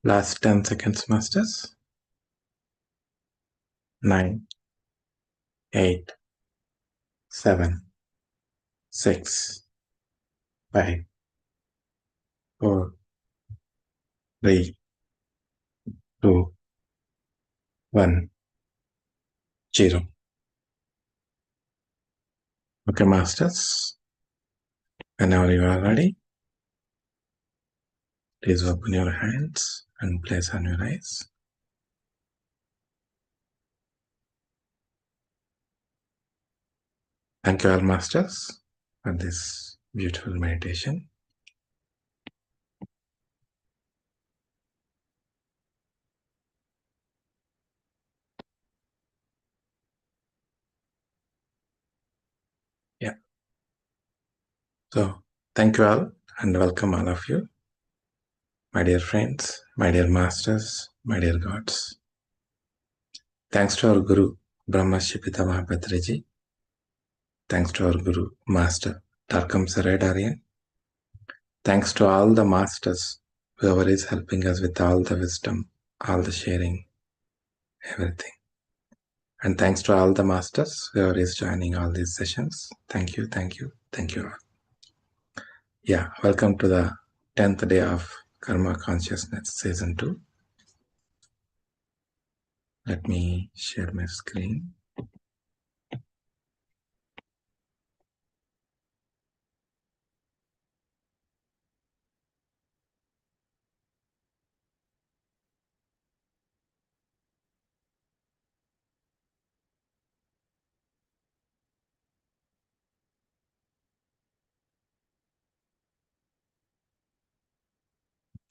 Last 10 seconds, masters. 9, 8, 7, 6, 5, 4, 3, 2, 1, 0. Okay, masters. Whenever you are ready, please open your hands and place on your eyes. Thank you all, masters, for this beautiful meditation. Yeah. So, thank you all and welcome all of you, my dear friends, my dear masters, my dear gods. Thanks to our Guru, Brahmarshi Pitamaha Patriji. Thanks to our Guru, Master Tarkam Saradarian. Thanks to all the masters, whoever is helping us with all the wisdom, all the sharing, everything. And thanks to all the masters, whoever is joining all these sessions. Thank you, thank you, thank you all. Yeah, welcome to the 10th day of Karma Consciousness Season 2. Let me share my screen.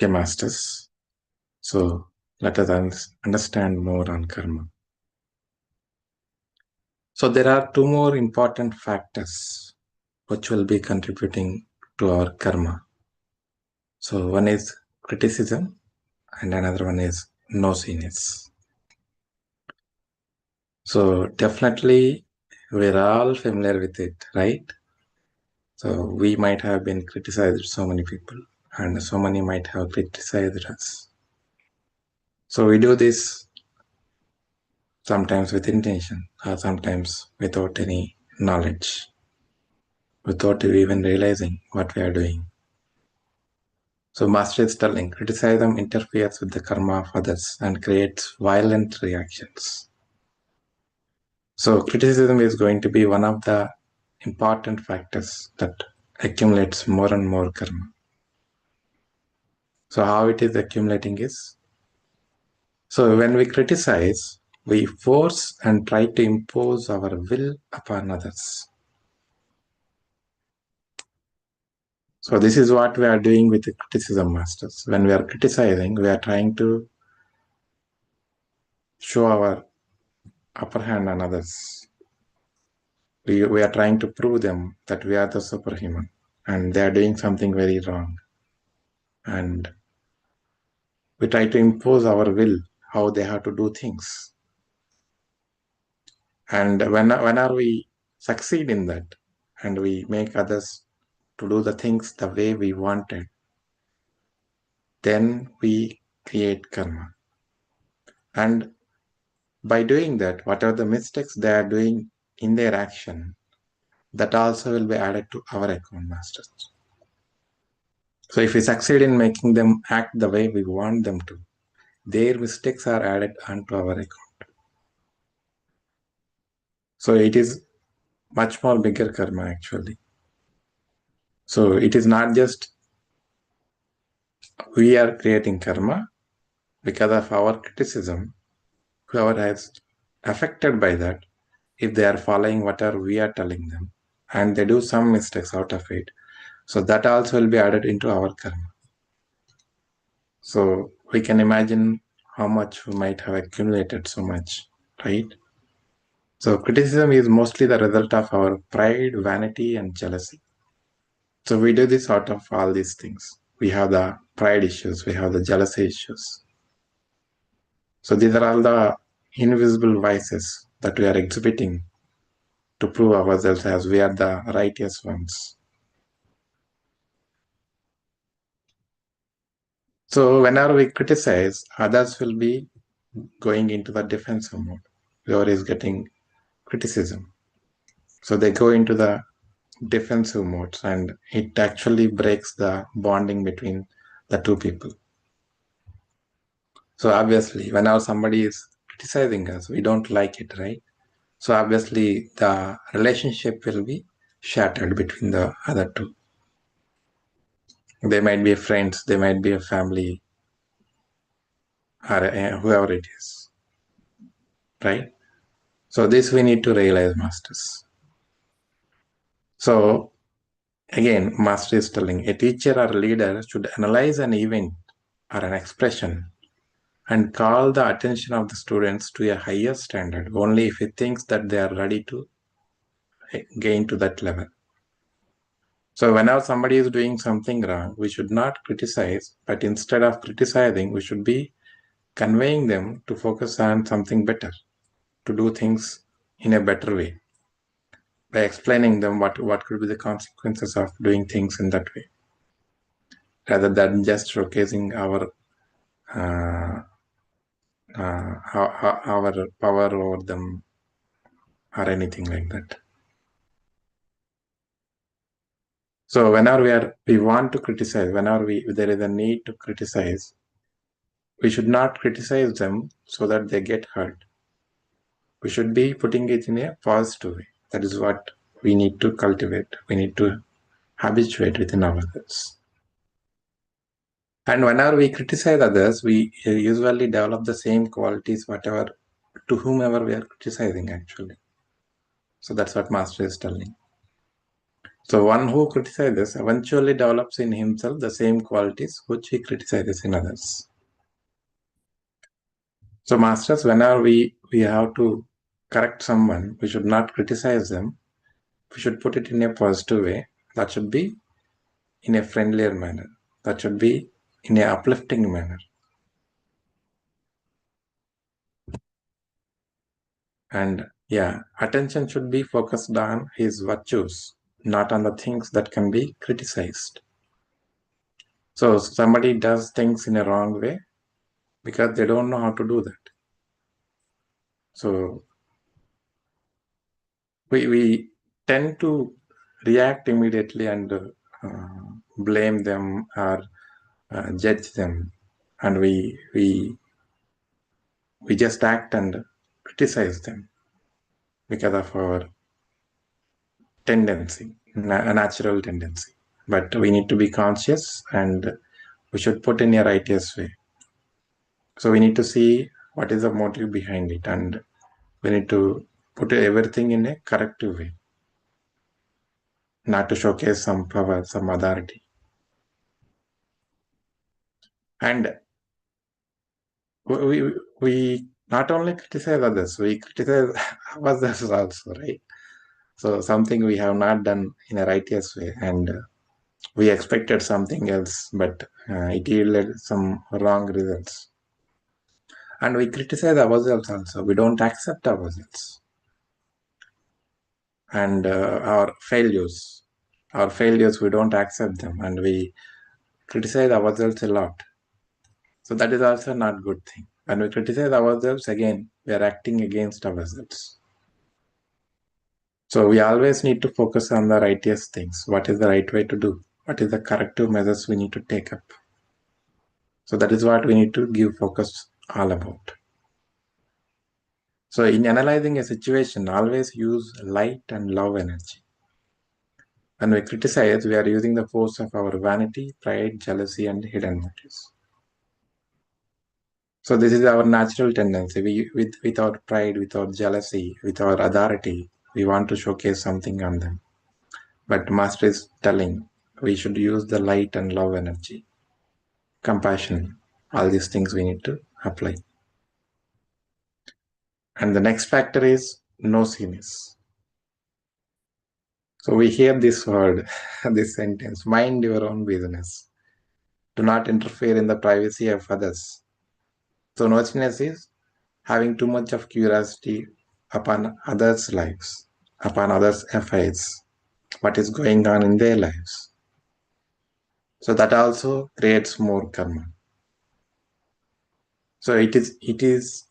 Okay, masters. So let us understand more on karma. So there are two more important factors which will be contributing to our karma. So one is criticism and another one is nosiness. So definitely we're all familiar with it, right? So we might have been criticized so many people and so many might have criticized us. So we do this sometimes with intention or sometimes without any knowledge, without even realizing what we are doing. So Master is telling, criticism interferes with the karma of others and creates violent reactions. So criticism is going to be one of the important factors that accumulates more and more karma. So how it is accumulating is, so when we criticize, we force and try to impose our will upon others. So this is what we are doing with the criticism, masters. When we are criticizing, we are trying to show our upper hand on others. We are trying to prove them that we are the superhuman and they are doing something very wrong. And we try to impose our will, how they have to do things. And whenever we succeed in that and we make others to do the things the way we wanted, then we create karma. And by doing that, whatever the mistakes they are doing in their action, that also will be added to our account, masters. So if we succeed in making them act the way we want them to, their mistakes are added onto our account. So it is much more bigger karma actually. So it is not just we are creating karma because of our criticism. Whoever has affected by that, if they are following whatever we are telling them and they do some mistakes out of it, so that also will be added into our karma. So we can imagine how much we might have accumulated so much, right? So criticism is mostly the result of our pride, vanity, and jealousy. So we do this out of all these things. We have the pride issues, we have the jealousy issues. So these are all the invisible vices that we are exhibiting to prove ourselves as we are the righteous ones. So whenever we criticize, others will be going into the defensive mode. Whoever is getting criticism. So they go into the defensive modes and it actually breaks the bonding between the two people. So obviously, whenever somebody is criticizing us, we don't like it, right? So obviously, the relationship will be shattered between the other two. They might be friends, they might be a family, or whoever it is, right? So this we need to realize, masters. So again, master is telling a teacher or leader should analyze an event or an expression and call the attention of the students to a higher standard only if he thinks that they are ready to gain to that level. So whenever somebody is doing something wrong, we should not criticize, but instead of criticizing, we should be conveying them to focus on something better, to do things in a better way, by explaining them what could be the consequences of doing things in that way, rather than just showcasing our our power over them or anything like that. So whenever we want to criticize, whenever there is a need to criticize, we should not criticize them so that they get hurt. We should be putting it in a positive way. That is what we need to cultivate. We need to habituate within ourselves. And whenever we criticize others, we usually develop the same qualities, whatever to whomever we are criticizing actually. So that's what Master is telling. So one who criticizes eventually develops in himself the same qualities which he criticizes in others. So masters, whenever we have to correct someone, we should not criticize them. We should put it in a positive way. That should be in a friendlier manner. That should be in a uplifting manner. And yeah, attention should be focused on his virtues, not on the things that can be criticized. So somebody does things in a wrong way because they don't know how to do that. So we tend to react immediately and blame them or judge them, and we just act and criticize them because of our tendency, a natural tendency. But we need to be conscious and we should put in a righteous way. So we need to see what is the motive behind it, and we need to put everything in a corrective way, not to showcase some power, some authority. And we not only criticize others, we criticize ourselves also, right? So something we have not done in a righteous way, and we expected something else, but it yielded some wrong results. And we criticize ourselves also. We don't accept ourselves and our failures. Our failures, we don't accept them, and we criticize ourselves a lot. So that is also not good thing. When we criticize ourselves, again, we are acting against ourselves. So we always need to focus on the righteous things. What is the right way to do? What is the corrective measures we need to take up? So that is what we need to give focus all about. So in analyzing a situation, always use light and love energy. When we criticize, we are using the force of our vanity, pride, jealousy, and hidden motives. So this is our natural tendency. With our pride, with our jealousy, with our authority, we want to showcase something on them. But Master is telling we should use the light and love energy, compassion, all these things we need to apply. And the next factor is nosiness. So we hear this word, this sentence, mind your own business. Do not interfere in the privacy of others. So nosiness is having too much of curiosity upon others' lives, upon others' affairs, what is going on in their lives. So that also creates more karma. So it is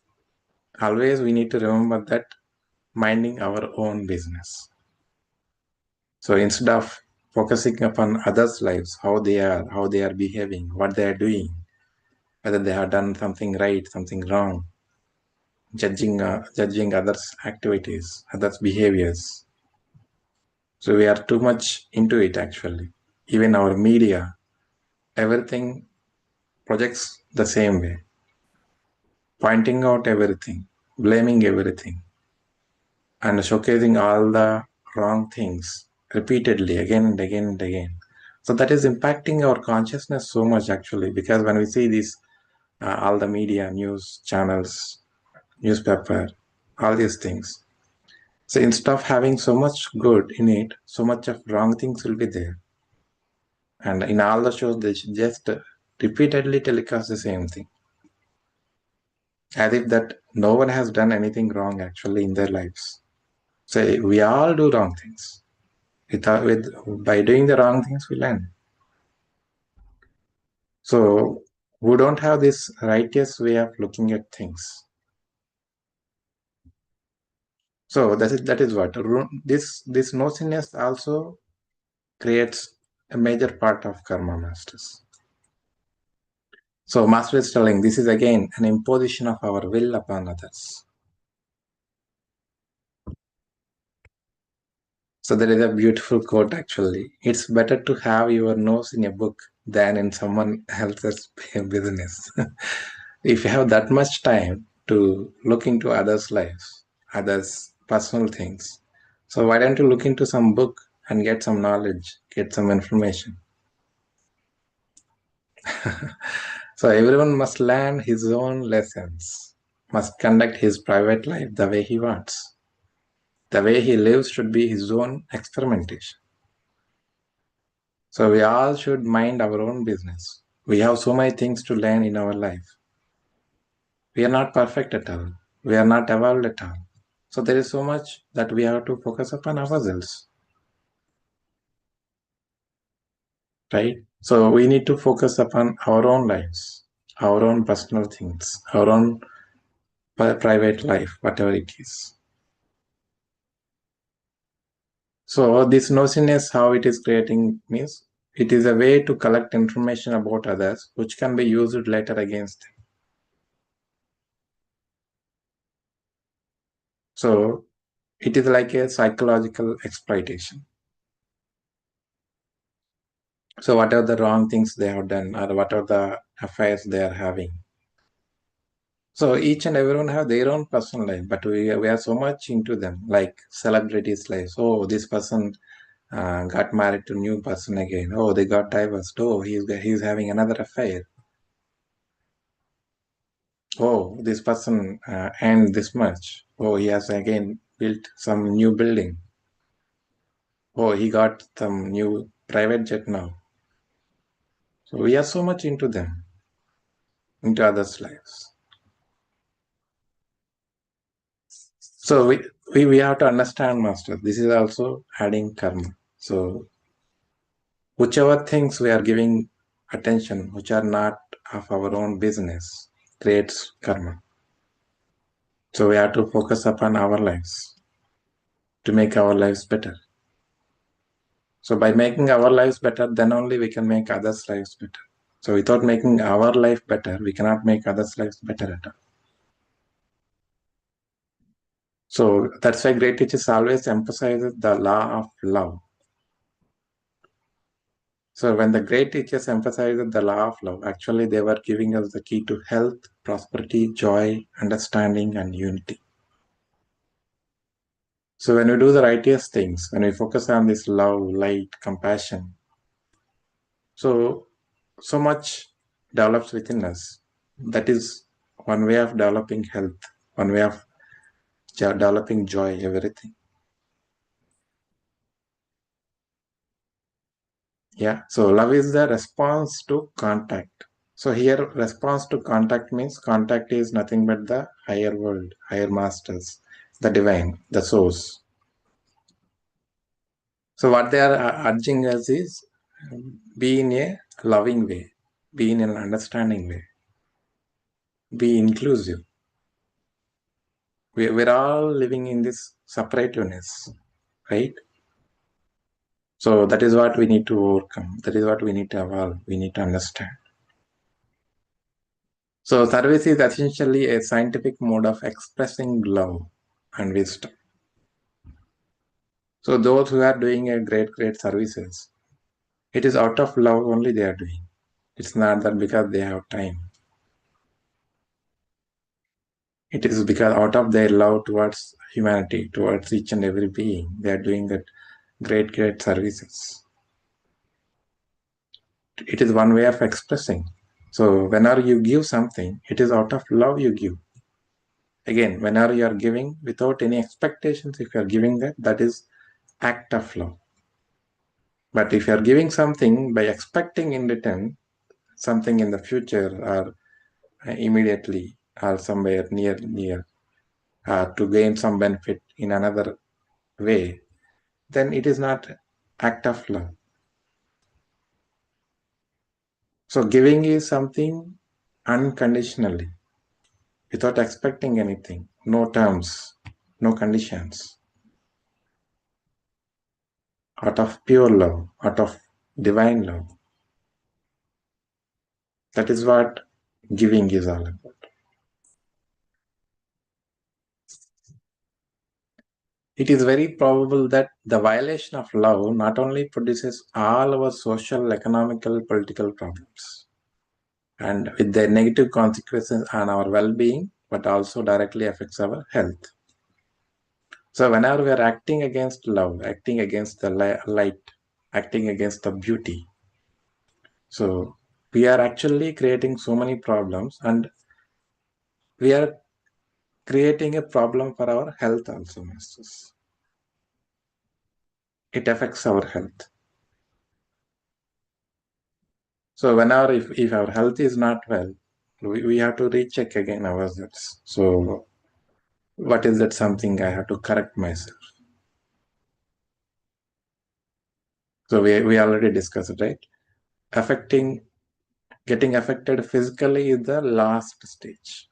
always we need to remember that minding our own business. So instead of focusing upon others' lives, how they are behaving, what they are doing, whether they have done something right, something wrong, judging others' activities, others' behaviors. So we are too much into it actually. Even our media, everything projects the same way, pointing out everything, blaming everything, and showcasing all the wrong things repeatedly again and again and again. So that is impacting our consciousness so much actually, because when we see these, all the media, news channels, newspaper, all these things. So instead of having so much good in it, so much of wrong things will be there. And in all the shows, they just repeatedly telecast the same thing, as if that no one has done anything wrong actually in their lives. So we all do wrong things. By doing the wrong things, we learn. So we don't have this righteous way of looking at things. So that is what this nosiness also creates a major part of karma, masters. So master is telling this is again an imposition of our will upon others. So there is a beautiful quote actually. It's better to have your nose in a book than in someone else's business. If you have that much time to look into others' lives, others' personal things, so why don't you look into some book and get some knowledge, get some information? So everyone must learn his own lessons, must conduct his private life the way he wants. The way he lives should be his own experimentation. So we all should mind our own business. We have so many things to learn in our life. We are not perfect at all. We are not evolved at all. So there is so much that we have to focus upon ourselves, right? So we need to focus upon our own lives, our own personal things, our own private life, whatever it is. So this nosiness, how it is creating means it is a way to collect information about others, which can be used later against them. So it is like a psychological exploitation. So whatever the wrong things they have done or whatever the affairs they are having. So each and everyone have their own personal life, but we are so much into them, like celebrities' lives. Oh, this person got married to a new person again. Oh, they got divorced. Oh, he's having another affair. Oh, this person earned this much. Oh, he has again built some new building. Oh, he got some new private jet now. So we are so much into them, into others' lives. So we have to understand, Master. This is also adding karma. So whichever things we are giving attention, which are not of our own business, creates karma. So we have to focus upon our lives to make our lives better. So by making our lives better, then only we can make others' lives better. So without making our life better, we cannot make others' lives better at all. So that's why great teachers always emphasize the law of love. So when the great teachers emphasized the law of love, actually they were giving us the key to health, prosperity, joy, understanding, and unity. So when we do the righteous things, when we focus on this love, light, compassion, so much develops within us. That is one way of developing health, one way of developing joy, everything. Yeah. So love is the response to contact. So here response to contact means contact is nothing but the higher world, higher masters, the divine, the source. So what they are urging us is be in a loving way, be in an understanding way, be inclusive. We're all living in this separativeness, right? So that is what we need to overcome. That is what we need to evolve. We need to understand. So service is essentially a scientific mode of expressing love and wisdom. So those who are doing a great services, it is out of love only they are doing. It's not that because they have time. It is because out of their love towards humanity, towards each and every being, they are doing that great services. It is one way of expressing. So whenever you give something, it is out of love you give. Again, whenever you are giving without any expectations, if you are giving that, that is act of love. But if you are giving something by expecting in return something in the future or immediately or somewhere near to gain some benefit in another way, then it is not act of love. So giving is something unconditionally, without expecting anything, no terms, no conditions, out of pure love, out of divine love. That is what giving is all about. It is very probable that the violation of love not only produces all our social, economical, political problems, and with their negative consequences on our well-being, but also directly affects our health. So whenever we are acting against love, acting against the light, acting against the beauty, so we are actually creating so many problems, and we are creating a problem for our health also, masters. It affects our health. So whenever if our health is not well, we have to recheck again ourselves. So what is that something I have to correct myself? So we already discussed it, right? Getting affected physically is the last stage.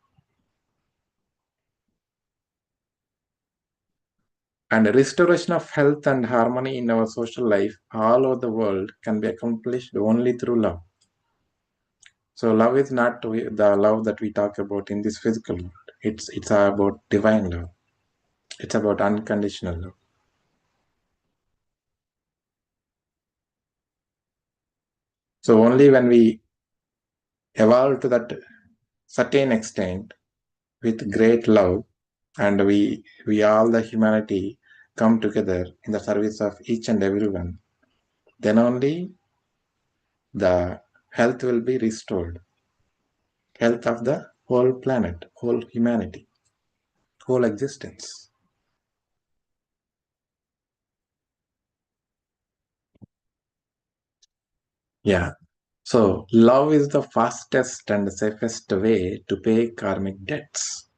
And restoration of health and harmony in our social life all over the world can be accomplished only through love. So love is not the love that we talk about in this physical world. It's about divine love. It's about unconditional love. So only when we evolve to that certain extent with great love, and we all the humanity come together in the service of each and everyone, then only the health will be restored. Health of the whole planet, whole humanity, whole existence. Yeah. So love is the fastest and safest way to pay karmic debts.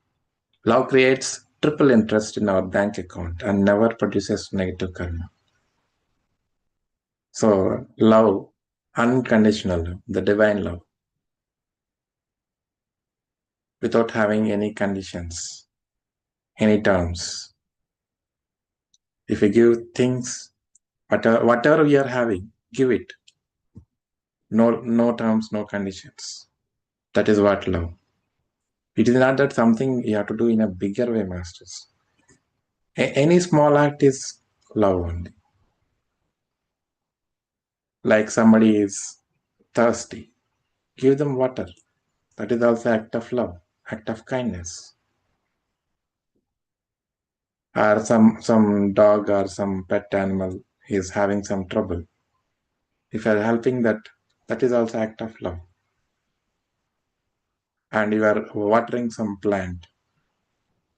Love creates triple interest in our bank account and never produces negative karma. So love, unconditional love, the divine love, without having any conditions, any terms. If you give things, whatever you are having, give it. No terms, no conditions. That is what love. It is not that something you have to do in a bigger way, masters. Any small act is love only. Like somebody is thirsty, give them water. That is also act of love, act of kindness. Or some dog or some pet animal is having some trouble. If you are helping that, that is also act of love. And you are watering some plant,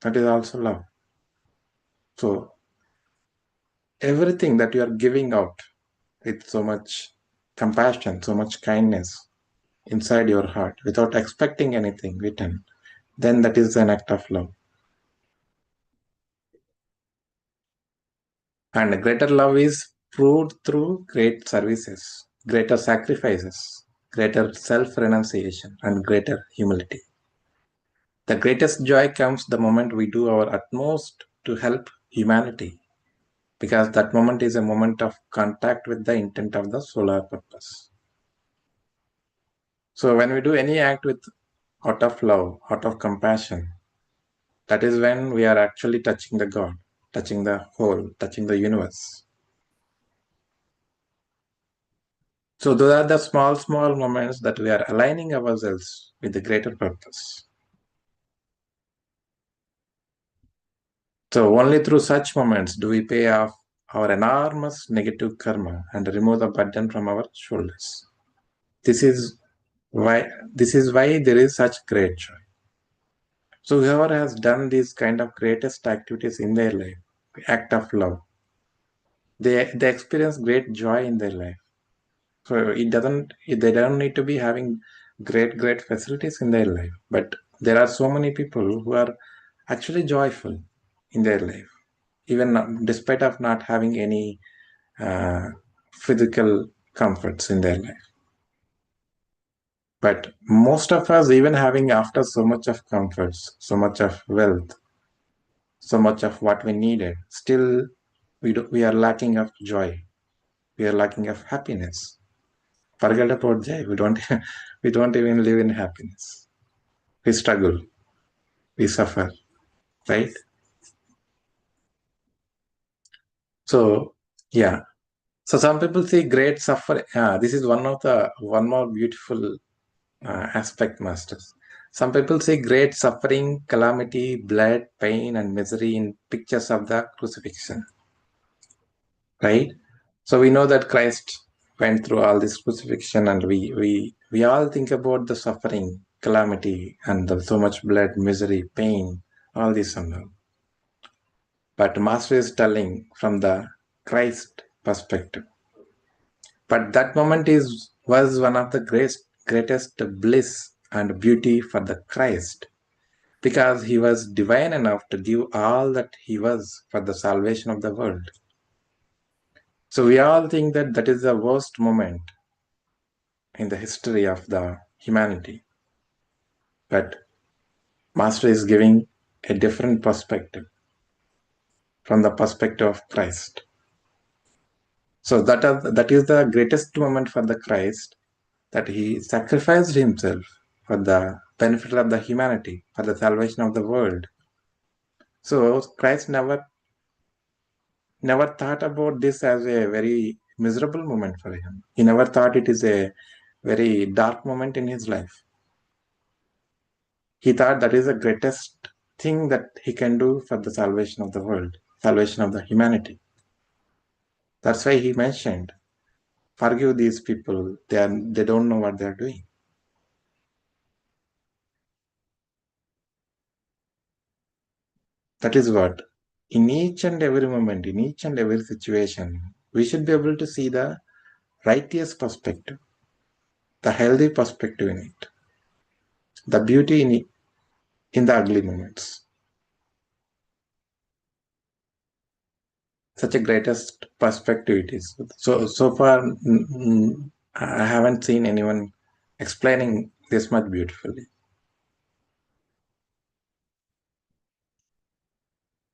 that is also love. So everything that you are giving out with so much compassion, so much kindness inside your heart without expecting anything return, then that is an act of love. And greater love is proved through great services, greater sacrifices, greater self renunciation, and greater humility. The greatest joy comes the moment we do our utmost to help humanity, because that moment is a moment of contact with the intent of the solar purpose. So when we do any act with out of love, out of compassion, that is when we are actually touching the God, touching the whole, touching the universe. So those are the small, small moments that we are aligning ourselves with the greater purpose. So only through such moments do we pay off our enormous negative karma and remove the burden from our shoulders. This is why there is such great joy. So whoever has done these kind of greatest activities in their life, act of love, they experience great joy in their life. So they don't need to be having great facilities in their life. But there are so many people who are actually joyful in their life, even despite of not having any uh, physical comforts in their life. But most of us, even having after so much of comforts, so much of wealth, so much of what we needed, still we are lacking of joy. We are lacking of happiness. Forget about joy. We don't even live in happiness. We struggle. We suffer. Right? So yeah. So some people see great suffering. This is one more beautiful aspect, masters. Some people see great suffering, calamity, blood, pain, and misery in pictures of the crucifixion. Right? So we know that Christ went through all this crucifixion, and we all think about the suffering, calamity, and so much blood, misery, pain, all this and all. But Master is telling from the Christ perspective. But that moment was one of the greatest bliss and beauty for the Christ, because he was divine enough to give all that he was for the salvation of the world. So we all think that that is the worst moment in the history of the humanity. But Master is giving a different perspective from the perspective of Christ. So that is the greatest moment for the Christ, that he sacrificed himself for the benefit of the humanity, for the salvation of the world. So Christ never thought about this as a very miserable moment for him. He never thought it is a very dark moment in his life. He thought that is the greatest thing that he can do for the salvation of the world, salvation of the humanity. That's why he mentioned, forgive these people, they don't know what they are doing. That is what, in each and every moment, in each and every situation, we should be able to see the righteous perspective, the healthy perspective in it, the beauty in the ugly moments. Such a greatest perspective it is. So far, I haven't seen anyone explaining this much beautifully.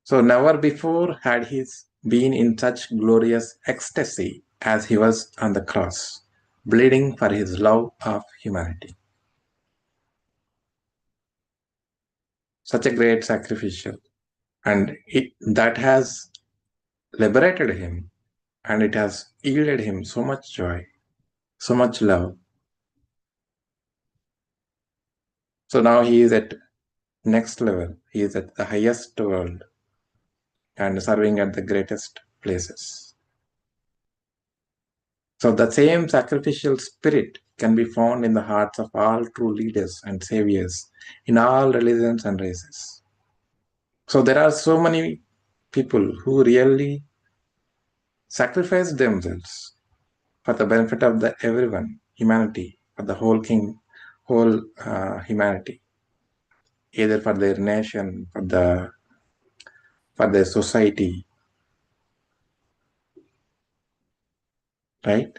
So never before had he been in such glorious ecstasy as he was on the cross, bleeding for his love of humanity. Such a great sacrificial, and that has liberated him, and it has yielded him so much joy, so much love. So now he is at next level. He is at the highest world and serving at the greatest places. So the same sacrificial spirit can be found in the hearts of all true leaders and saviors in all religions and races. So there are so many people who really sacrifice themselves for the benefit of the everyone, humanity, for the whole humanity, either for their nation, for their society, right?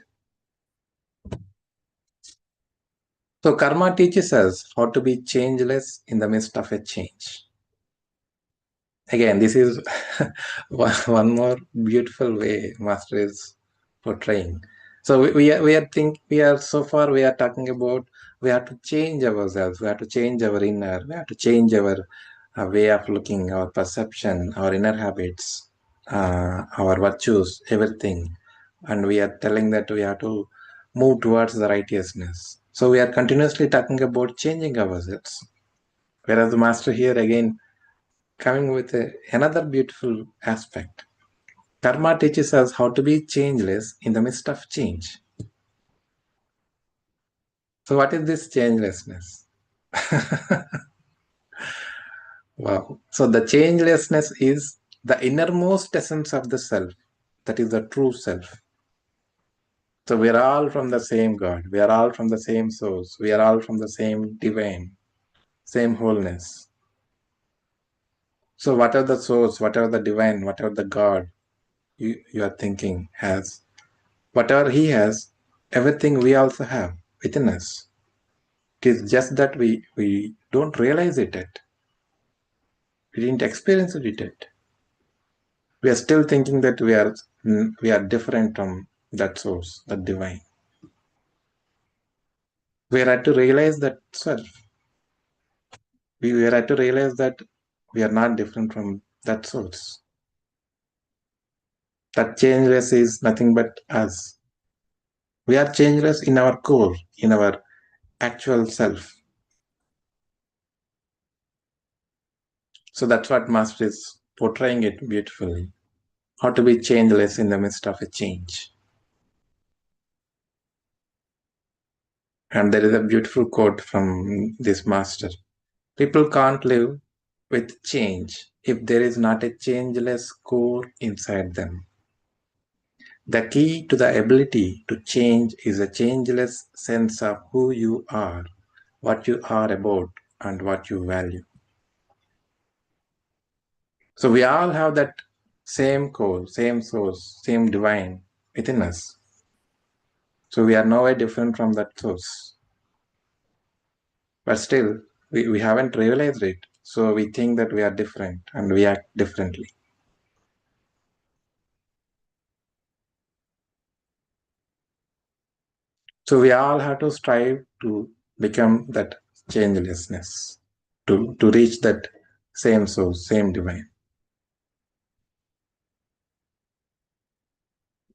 So karma teaches us how to be changeless in the midst of a change. Again, this is one more beautiful way master is portraying. So we are so far we are talking about we have to change ourselves, we have to change our inner, we have to change our way of looking, our perception, our inner habits, our virtues, everything, and we are telling that we have to move towards the righteousness. So we are continuously talking about changing ourselves. Whereas the master here again coming with another beautiful aspect. Karma teaches us how to be changeless in the midst of change. So, what is this changelessness? Wow. So, the changelessness is the innermost essence of the self, that is the true self. So, we are all from the same God, we are all from the same source, we are all from the same divine, same wholeness. So, whatever the source, whatever the divine, whatever the God you are thinking has, whatever he has, everything we also have within us. It is just that we don't realize it yet. We didn't experience it yet. We are still thinking that we are different from that source, that divine. We are at to realize that self. We are at to realize that we are not different from that source. That changeless is nothing but us. We are changeless in our core, in our actual self. So that's what Master is portraying it beautifully. How to be changeless in the midst of a change. And there is a beautiful quote from this master. People can't live with change if there is not a changeless core inside them. The key to the ability to change is a changeless sense of who you are, what you are about, and what you value. So we all have that same core, same source, same divine within us. So we are no way different from that source. But still, we haven't realized it. So we think that we are different and we act differently. So we all have to strive to become that changelessness, to reach that same source, same divine.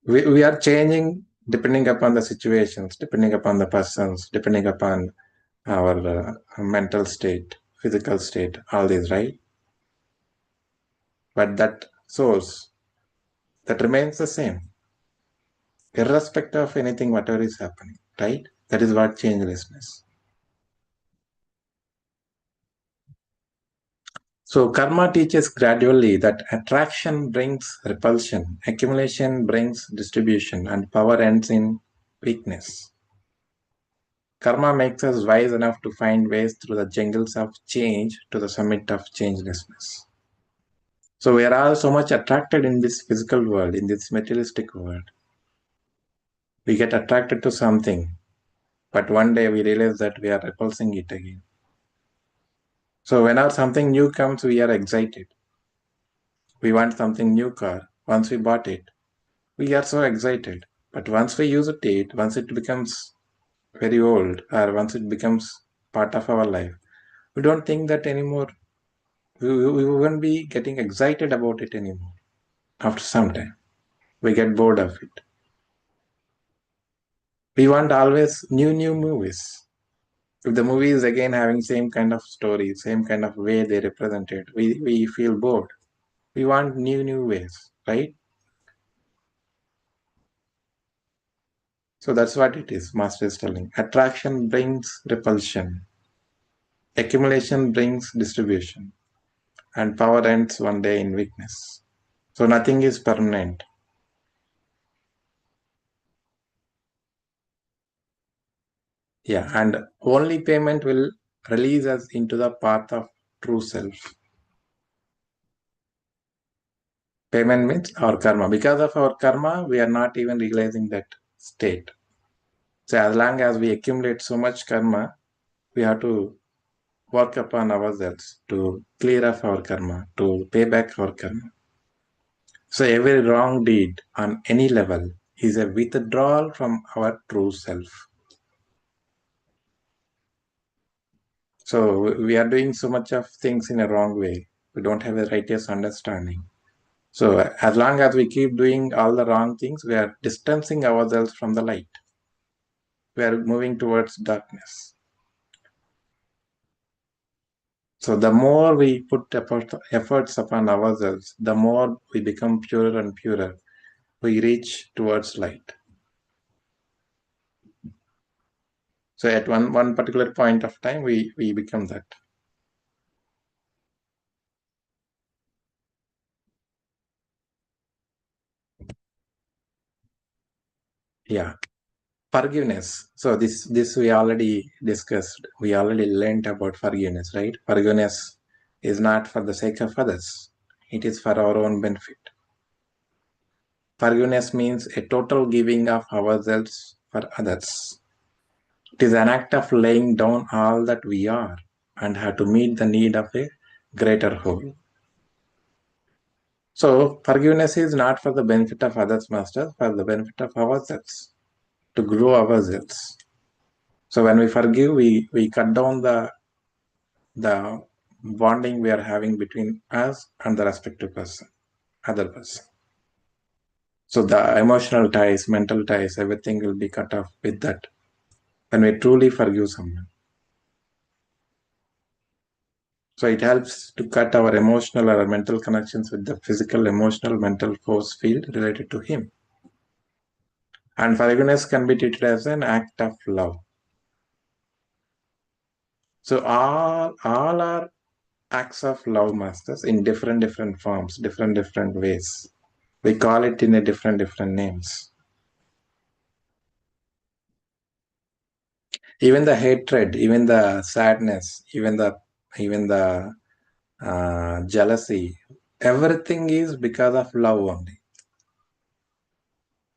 We are changing depending upon the situations, depending upon the persons, depending upon our mental state, physical state, all these, right? But that source, that remains the same, irrespective of anything, whatever is happening, right? That is what changelessness. So karma teaches gradually that attraction brings repulsion, accumulation brings distribution, and power ends in weakness. Karma makes us wise enough to find ways through the jungles of change to the summit of changelessness. So we are all so much attracted in this physical world, in this materialistic world. We get attracted to something, but one day we realize that we are repulsing it again. So whenever something new comes, we are excited. We want something new car. Once we bought it, we are so excited. But once we use it, once it becomes very old, or once it becomes part of our life, we don't think that anymore. We won't be getting excited about it anymore. After some time, we get bored of it. We want always new movies. If the movie is again having same kind of story, same kind of way they represent it, we feel bored. We want new ways, right? So that's what it is, Master is telling. Attraction brings repulsion. Accumulation brings distribution. And power ends one day in weakness. So nothing is permanent. Yeah, and only payment will release us into the path of true self. Payment means our karma. Because of our karma, we are not even realizing that state. So as long as we accumulate so much karma, we have to work upon ourselves to clear off our karma, to pay back our karma. So every wrong deed on any level is a withdrawal from our true self. So we are doing so much of things in a wrong way. We don't have a righteous understanding. So as long as we keep doing all the wrong things, we are distancing ourselves from the light. We are moving towards darkness. So the more we put efforts upon ourselves, the more we become purer and purer. We reach towards light. So at one particular point of time, we become that. Yeah. Forgiveness. So this we already discussed. We already learned about forgiveness, right? Forgiveness is not for the sake of others. It is for our own benefit. Forgiveness means a total giving of ourselves for others. It is an act of laying down all that we are and have to meet the need of a greater whole. So forgiveness is not for the benefit of others, masters, for the benefit of ourselves, to grow ourselves. So when we forgive, we cut down the bonding we are having between us and the respective person, other person. So the emotional ties, mental ties, everything will be cut off with that when we truly forgive someone. So it helps to cut our emotional or mental connections with the physical, emotional, mental force field related to him. And forgiveness can be treated as an act of love. So all are acts of love, masters, in different forms, different ways. We call it in a different names. Even the hatred, even the sadness, even the jealousy, everything is because of love only.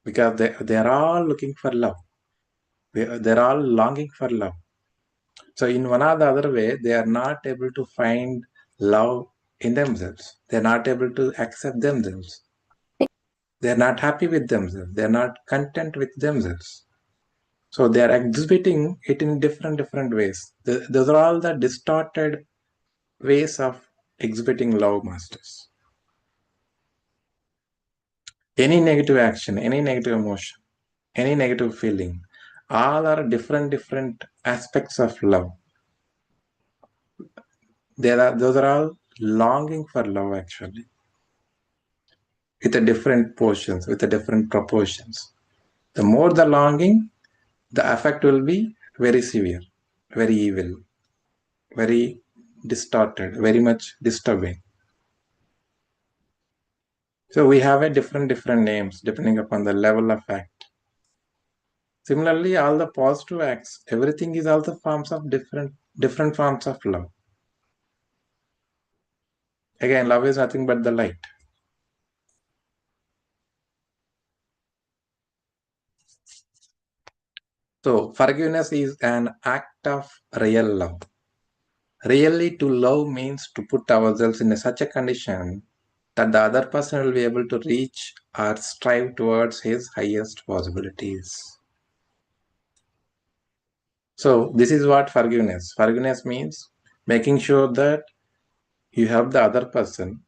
Because they are all looking for love. They're all longing for love. So in one or the other way, they are not able to find love in themselves. They're not able to accept themselves. They're not happy with themselves. They're not content with themselves. So they are exhibiting it in different ways. Those are all the distorted ways of exhibiting love, masters. Any negative action, any negative emotion, any negative feeling, all are different aspects of love. Those are all longing for love actually, with a different portions, with a different proportions. The more the longing, the effect will be very severe, very evil, very distorted, very much disturbing. So we have a different names depending upon the level of act. Similarly, all the positive acts, everything is also forms of different forms of love. Again, love is nothing but the light. So forgiveness is an act of real love. Really to love means to put ourselves in such a condition that the other person will be able to reach or strive towards his highest possibilities. So this is what forgiveness. Forgiveness means making sure that you help the other person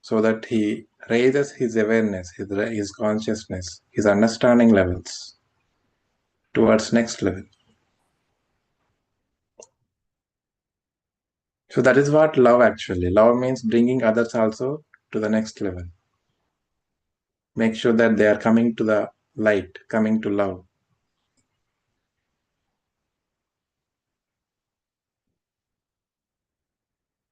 so that he raises his awareness, his consciousness, his understanding levels towards next level. So that is what love actually. Love means bringing others also to the next level. Make sure that they are coming to the light, coming to love.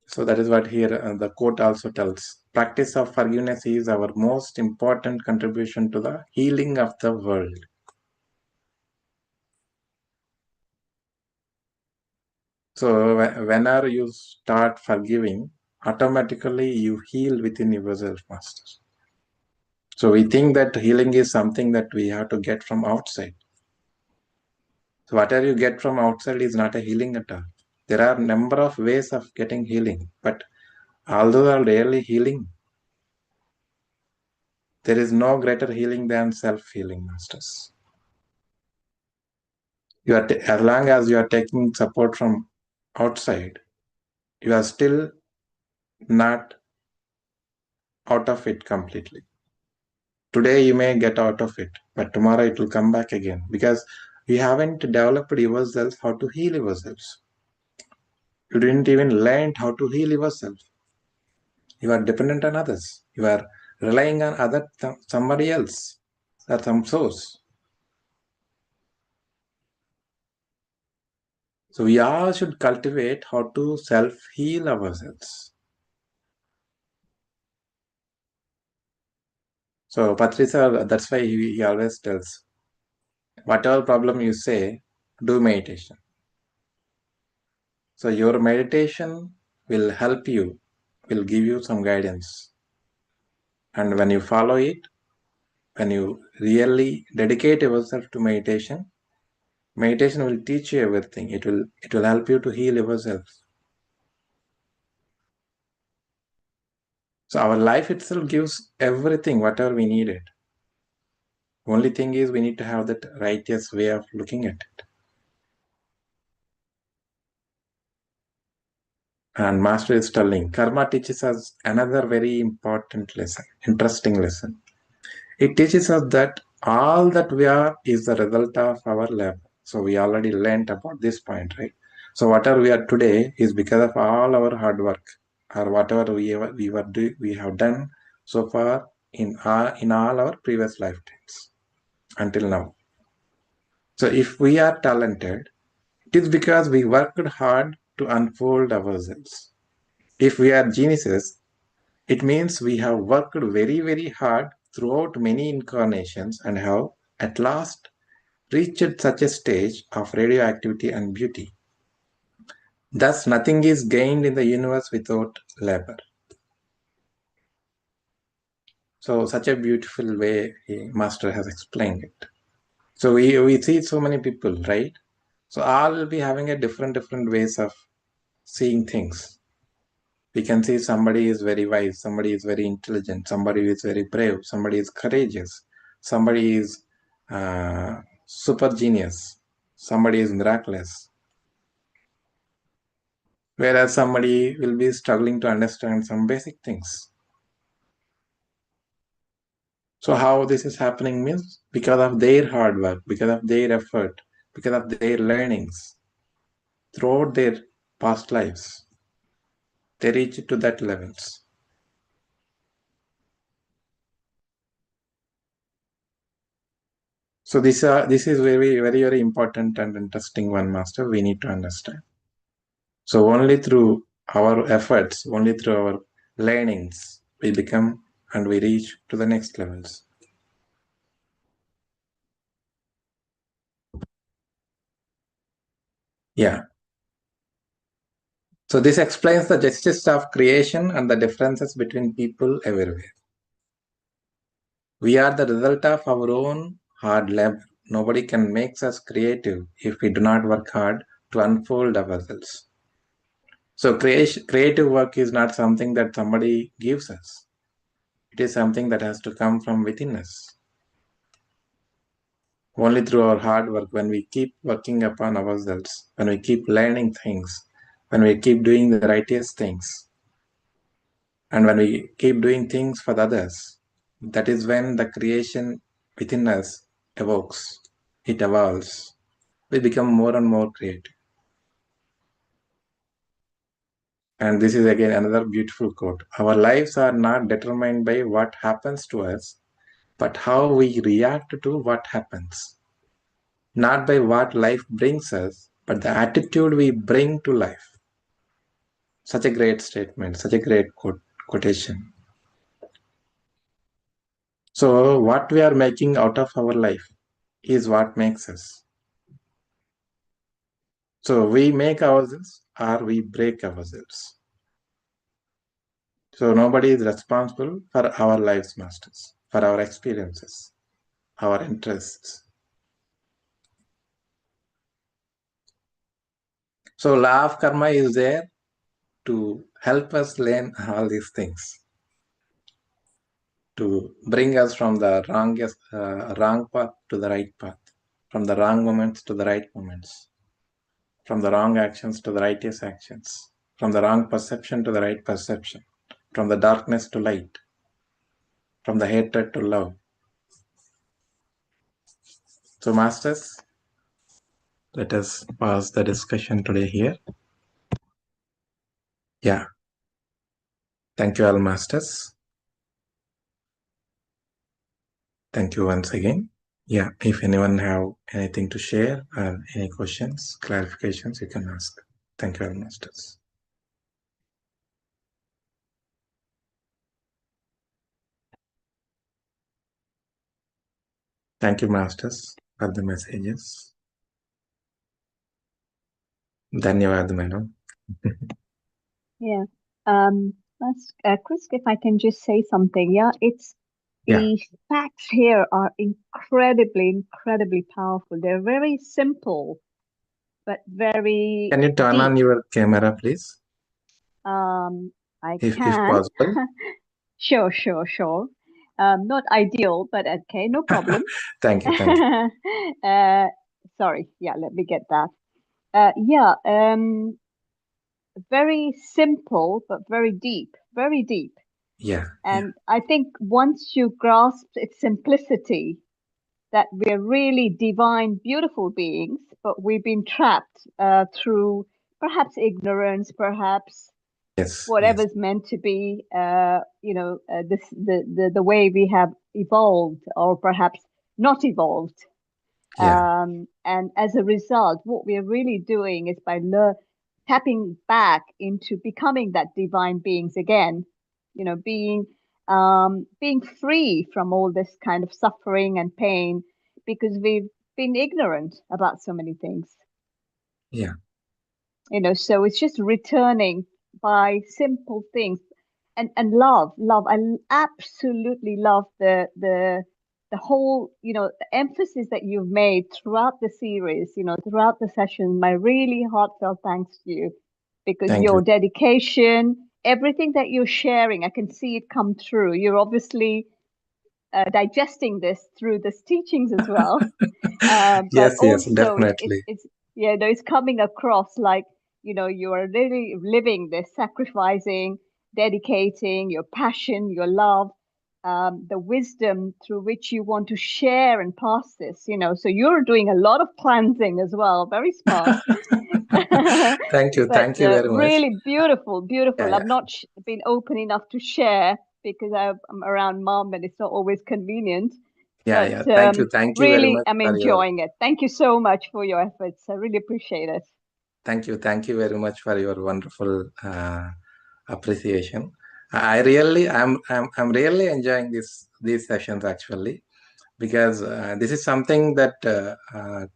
So that is what here the quote also tells. Practice of forgiveness is our most important contribution to the healing of the world. So whenever you start forgiving, automatically you heal within yourself, master. So we think that healing is something that we have to get from outside. So whatever you get from outside is not a healing at all. There are a number of ways of getting healing, but although they are rarely healing, there is no greater healing than self-healing, masters. As long as you are taking support from outside, you are still not out of it completely. Today you may get out of it, but tomorrow it will come back again because you haven't developed yourself how to heal yourselves. You didn't even learn how to heal yourself. You are dependent on others. You are relying on somebody else or some source. So we all should cultivate how to self-heal ourselves. So Patricia, that's why he always tells, whatever problem you say, do meditation. So your meditation will help you, will give you some guidance. And when you follow it, when you really dedicate yourself to meditation, meditation will teach you everything. It will help you to heal yourself. So our life itself gives everything, whatever we needed. Only thing is we need to have that righteous way of looking at it. And Master is telling, karma teaches us another very important lesson, interesting lesson. It teaches us that all that we are is the result of our labor. So we already learned about this point, right? So whatever we are today is because of all our hard work, or whatever we have done so far in all our previous lifetimes until now. So if we are talented, it is because we worked hard to unfold ourselves. If we are geniuses, it means we have worked very, very hard throughout many incarnations and have at last reached such a stage of radioactivity and beauty. Thus, nothing is gained in the universe without labor. So, such a beautiful way Master has explained it. So, we see so many people, right? So, all will be having a different ways of seeing things. We can see somebody is very wise, somebody is very intelligent, somebody is very brave, somebody is courageous, somebody is super genius, somebody is miraculous. Whereas somebody will be struggling to understand some basic things. So how this is happening means because of their hard work, because of their effort, because of their learnings throughout their past lives, they reach to that levels. So this is very important and interesting one, Master. We need to understand. So only through our efforts, only through our learnings, we become and we reach to the next levels. Yeah. So this explains the justice of creation and the differences between people everywhere. We are the result of our own hard labor. Nobody can make us creative if we do not work hard to unfold ourselves. So creative work is not something that somebody gives us. It is something that has to come from within us. Only through our hard work, when we keep working upon ourselves, when we keep learning things, when we keep doing the righteous things, and when we keep doing things for the others, that is when the creation within us evokes, it evolves. We become more and more creative. And this is again another beautiful quote. Our lives are not determined by what happens to us, but how we react to what happens. Not by what life brings us, but the attitude we bring to life. Such a great statement, such a great quotation. So, what we are making out of our life is what makes us. So, we make ourselves or we break ourselves. So, nobody is responsible for our lives, masters, for our experiences, our interests. So law of karma is there to help us learn all these things, to bring us from the wrong path to the right path, from the wrong moments to the right moments, from the wrong actions to the righteous actions, from the wrong perception to the right perception, from the darkness to light, from the hatred to love. So, masters, let us pause the discussion today here. Yeah. Thank you all, masters. Thank you once again. Yeah, if anyone have anything to share or any questions, clarifications, you can ask. Thank you all, masters. Thank you, masters, for the messages. Dhanyavad, madam. Yeah. Chris, if I can just say something. Yeah, the facts here are incredibly powerful. They're very simple, but very Can you turn deep. on your camera, please? I if can. possible. Sure. Not ideal, but okay, no problem. Thank you. Sorry. Yeah, let me get that. Very simple, but very deep. Yeah. And I think once you grasp its simplicity, that we're really divine, beautiful beings, but we've been trapped through perhaps ignorance, perhaps whatever's meant to be, the way we have evolved, or perhaps not evolved. And as a result, what we're really doing is by tapping back into becoming that divine beings again, being free from all this kind of suffering and pain, because we've been ignorant about so many things. Yeah. So it's just returning by simple things, and love. I absolutely love the whole, the emphasis that you've made throughout the series, throughout the session. My really heartfelt thanks to you, because your dedication, everything that you're sharing, I can see it come through. You're obviously digesting this through this teachings as well. But also definitely. it's coming across like, you are really living this, sacrificing, dedicating your passion, your love, the wisdom through which you want to share and pass this, so you're doing a lot of cleansing as well. Very smart. Thank you very much. Really beautiful. I've not been open enough to share because I'm around mom and it's not always convenient. Thank you really, very much. I'm enjoying it. Thank you so much for your efforts. I really appreciate it. Thank you very much for your wonderful appreciation. I'm really enjoying these sessions actually, because this is something that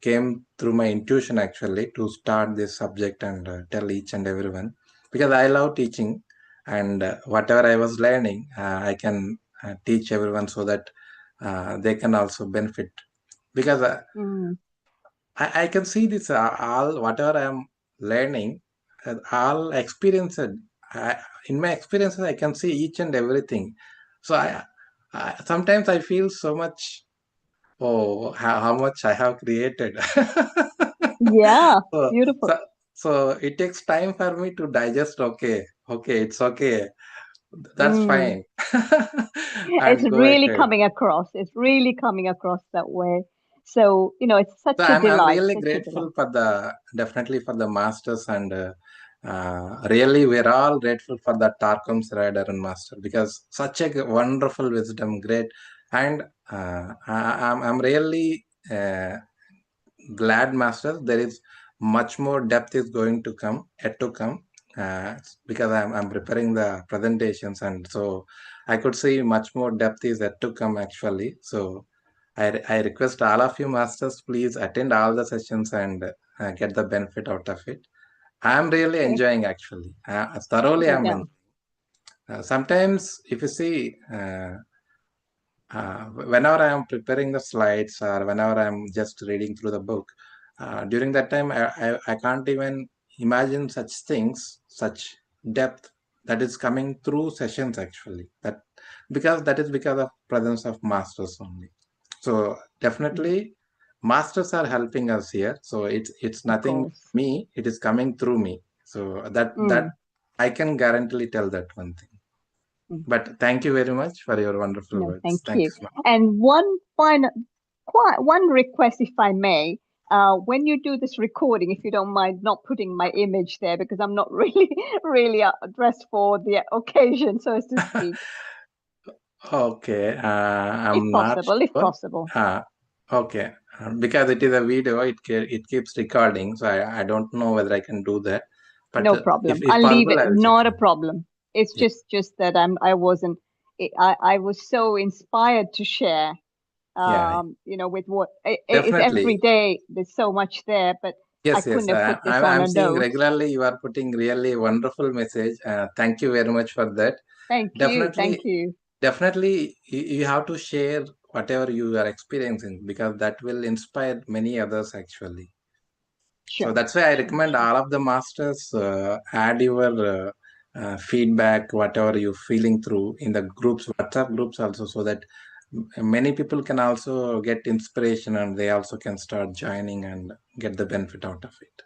came through my intuition actually, to start this subject and tell each and everyone, because I love teaching, and whatever I was learning, I can teach everyone so that they can also benefit, because I can see this all whatever I am learning, all experienced. In my experiences, I can see each and everything. So sometimes I feel so much. Oh, how much I have created. Yeah, beautiful. So it takes time for me to digest. Okay, it's okay. That's fine. It's really coming across. It's really coming across that way. So, it's such a delight. I'm really grateful for definitely for the masters, and really we're all grateful for the Tarkum Rider and Master, because such a wonderful wisdom, great. And I'm really glad, masters, there is much more depth is going to come, yet to come, because I'm preparing the presentations, and so I could see much more depth is yet to come actually. So I request all of you masters, please attend all the sessions and get the benefit out of it. I'm really enjoying actually. Thoroughly I'm enjoying. Sometimes if you see, whenever I am preparing the slides, or whenever I'm just reading through the book, during that time I can't even imagine such things, such depth that is coming through sessions actually. That is because of presence of masters only. So definitely masters are helping us here. So it's nothing me, it is coming through me. So that I can guarantee tell that one thing. But thank you very much for your wonderful words. Thank Thank you. so much. And one request, if I may, when you do this recording, if you don't mind not putting my image there, because I'm not really dressed for the occasion, so as to speak. Okay, I'm if not possible, sure. If possible. Okay, because it is a video, it keeps recording, so I don't know whether I can do that. But no problem. If I'll leave it. possible, Not a problem. It's just that I was so inspired to share. With what it's every day. There's so much there, but I couldn't have put this on a seeing note. regularly you are putting really wonderful message. Thank you very much for that. Thank you. Definitely, you have to share whatever you are experiencing, because that will inspire many others actually. Sure. So that's why I recommend all of the masters add your feedback, whatever you're feeling through in the groups, WhatsApp groups also, so that many people can also get inspiration and they also can start joining and get the benefit out of it.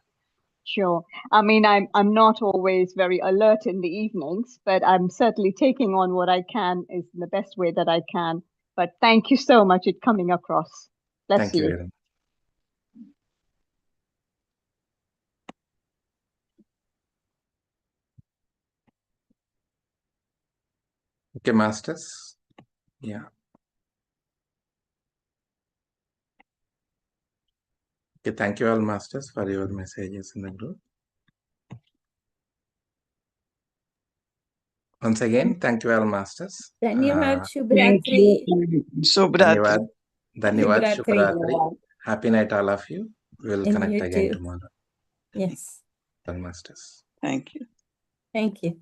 Sure. I mean, I'm not always very alert in the evenings, but I'm certainly taking on what I can is in the best way that I can. But thank you so much. It's coming across. Thank you very much. Okay, masters. Yeah. Okay, thank you all masters for your messages in the group. Once again, thank you all masters. Dhanyavad, Shubhratri. Dhanyavad, Shubhratri. Happy night all of you. We'll connect again tomorrow. Yes. Masters. Thank you. Thank you.